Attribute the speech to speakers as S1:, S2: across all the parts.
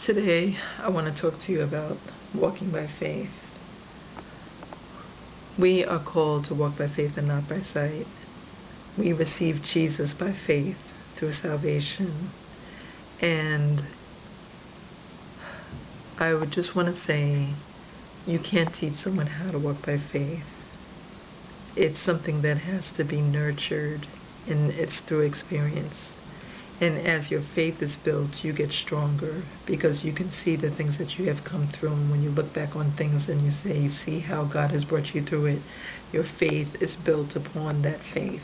S1: Today, I want to talk to you about walking by faith. We are called to walk by faith and not by sight. We receive Jesus by faith through salvation. And I would just want to say, you can't teach someone how to walk by faith. It's something that has to be nurtured, and it's through experience. And as your faith is built, you get stronger because you can see the things that you have come through. And when you look back on things and you say, see how God has brought you through it, your faith is built upon that faith.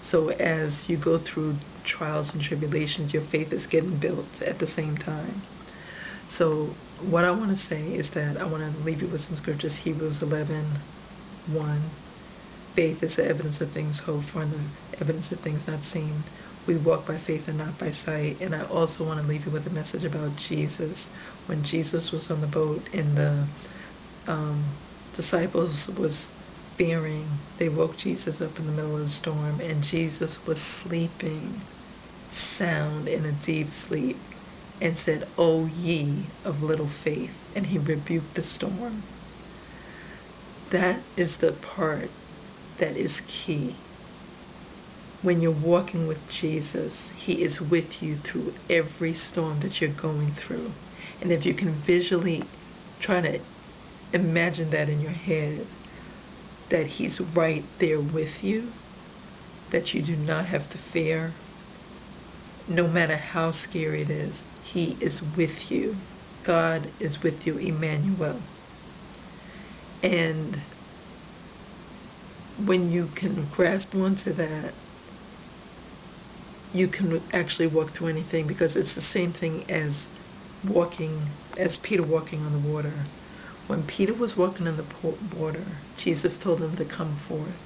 S1: So as you go through trials and tribulations, your faith is getting built at the same time. So what I want to say is that I want to leave you with some scriptures. Hebrews 11:1. Faith is the evidence of things hoped for and the evidence of things not seen. We walk by faith and not by sight. And I also want to leave you with a message about Jesus. When Jesus was on the boat and the disciples was fearing, they woke Jesus up in the middle of the storm, and Jesus was sleeping sound in a deep sleep and said, "O ye of little faith," and he rebuked the storm. That is the part that is key. When you're walking with Jesus, he is with you through every storm that you're going through. And if you can visually try to imagine that in your head, that he's right there with you, that you do not have to fear, no matter how scary it is, he is with you. God is with you, Emmanuel. And when you can grasp onto that, you can actually walk through anything, because it's the same thing as Peter walking on the water. When Peter was walking on the water, Jesus told him to come forth.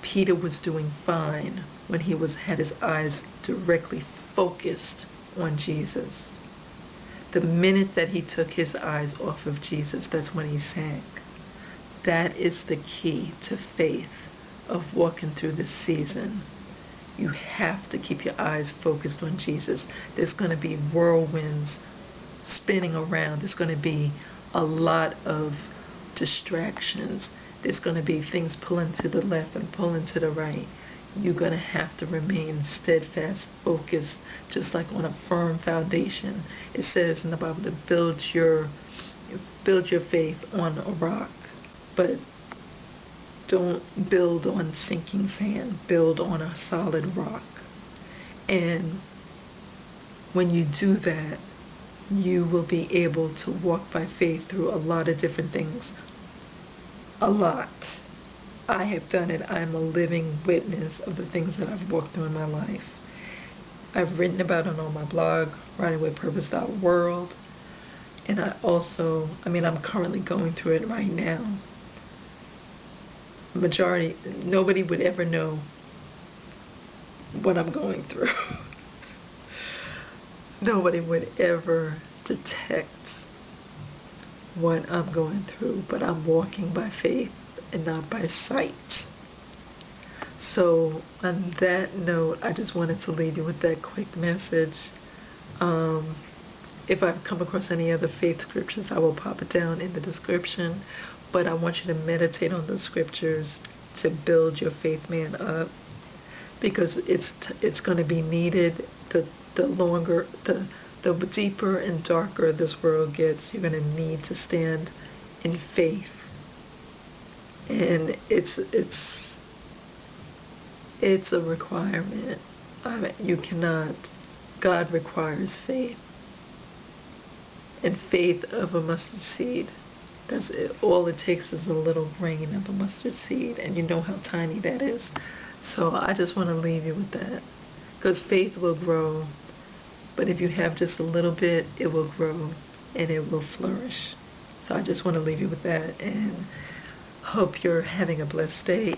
S1: Peter was doing fine when he had his eyes directly focused on Jesus. The minute that he took his eyes off of Jesus, that's when he sank. That is the key to faith of walking through this season. You have to keep your eyes focused on Jesus. There's going to be whirlwinds spinning around. There's going to be a lot of distractions. There's going to be things pulling to the left and pulling to the right. You're going to have to remain steadfast, focused, just like on a firm foundation. It says in the Bible to build your faith on a rock. But don't build on sinking sand. Build on a solid rock. And when you do that, you will be able to walk by faith through a lot of different things. A lot. I have done it. I'm a living witness of the things that I've walked through in my life. I've written about it on my blog, writingwithpurpose.world. And I'm currently going through it right now. Nobody would ever know what I'm going through. Nobody would ever detect what I'm going through, but I'm walking by faith and not by sight. So on that note, I just wanted to leave you with that quick message. If I've come across any other faith scriptures, I will pop it down in the description. But I want you to meditate on those scriptures to build your faith man up, because it's going to be needed. The deeper and darker this world gets, you're going to need to stand in faith. And it's a requirement. God requires faith. And faith of a mustard seed. That's it. All it takes is a little grain of a mustard seed, and you know how tiny that is. So I just want to leave you with that, because faith will grow, but if you have just a little bit, it will grow and it will flourish. So I just want to leave you with that, and hope you're having a blessed day.